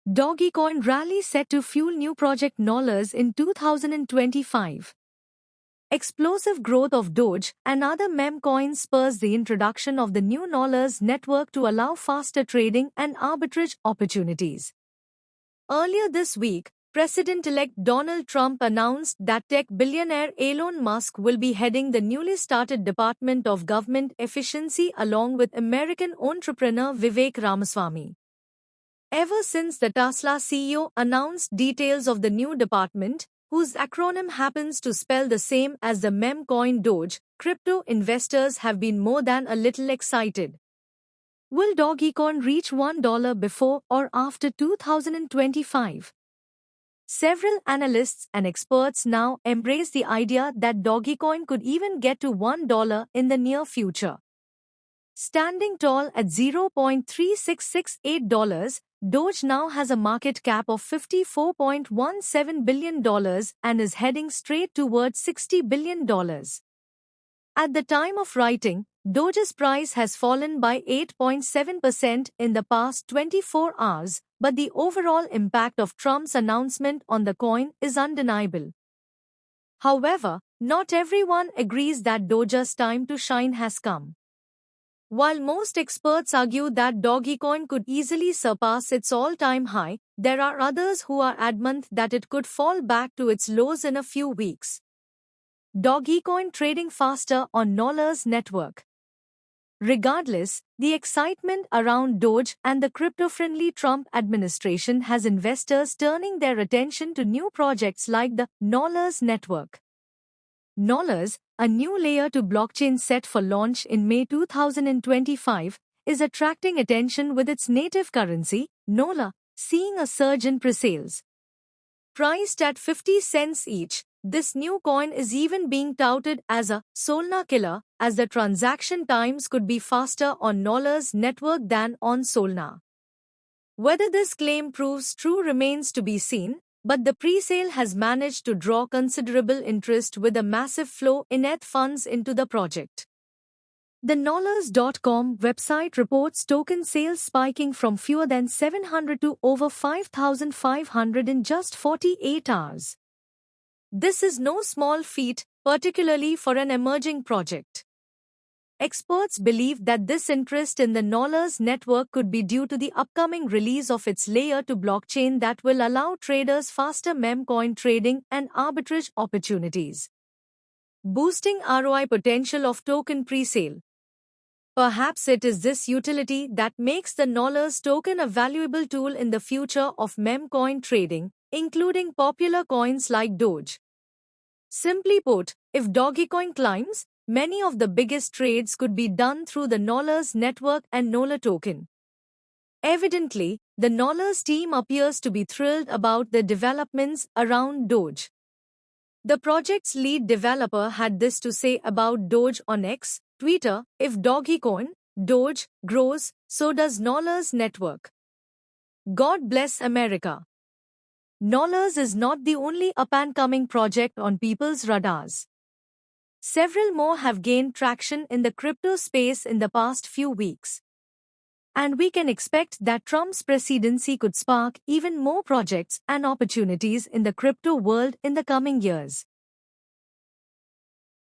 Dogecoin rally set to fuel new project Nollers in 2025. Explosive growth of Doge and other meme coins spurs the introduction of the new Nollers network to allow faster trading and arbitrage opportunities. Earlier this week, President-elect Donald Trump announced that tech billionaire Elon Musk will be heading the newly started Department of Government Efficiency along with American entrepreneur Vivek Ramaswamy. Ever since the Tesla CEO announced details of the new department, whose acronym happens to spell the same as the meme coin Doge, crypto investors have been more than a little excited. Will Dogecoin reach $1 before or after 2025? Several analysts and experts now embrace the idea that Dogecoin could even get to $1 in the near future. Standing tall at $0.3668, Doge now has a market cap of $54.17 billion and is heading straight towards $60 billion. At the time of writing, Doge's price has fallen by 8.7% in the past 24 hours, but the overall impact of Trump's announcement on the coin is undeniable. However, not everyone agrees that Doge's time to shine has come. While most experts argue that Dogecoin could easily surpass its all-time high, there are others who are adamant that it could fall back to its lows in a few weeks. Dogecoin trading faster on Nollers network. Regardless, the excitement around Doge and the crypto-friendly Trump administration has investors turning their attention to new projects like the Nollers network. Nollers, a new layer to blockchain set for launch in May 2025, is attracting attention with its native currency, Nolla, seeing a surge in pre-sales. Priced at 50 cents each, this new coin is even being touted as a Solana killer, as the transaction times could be faster on Nollers network than on Solana. Whether this claim proves true remains to be seen, but the pre-sale has managed to draw considerable interest with a massive flow in ETH funds into the project. The Nollers.com website reports token sales spiking from fewer than 700 to over 5,500 in just 48 hours. This is no small feat, particularly for an emerging project. Experts believe that this interest in the Nollers network could be due to the upcoming release of its layer to blockchain that will allow traders faster meme coin trading and arbitrage opportunities, boosting ROI potential of token presale. Perhaps it is this utility that makes the Nollers token a valuable tool in the future of meme coin trading, including popular coins like Doge. Simply put, if Dogecoin climbs, many of the biggest trades could be done through the Nollers network and Nolla token. Evidently, the Nollers team appears to be thrilled about the developments around Doge. The project's lead developer had this to say about Doge on X, Twitter: "If Dogecoin, Doge, grows, so does Nollers network. God bless America." Nollers is not the only up-and-coming project on people's radars. Several more have gained traction in the crypto space in the past few weeks. And we can expect that Trump's presidency could spark even more projects and opportunities in the crypto world in the coming years.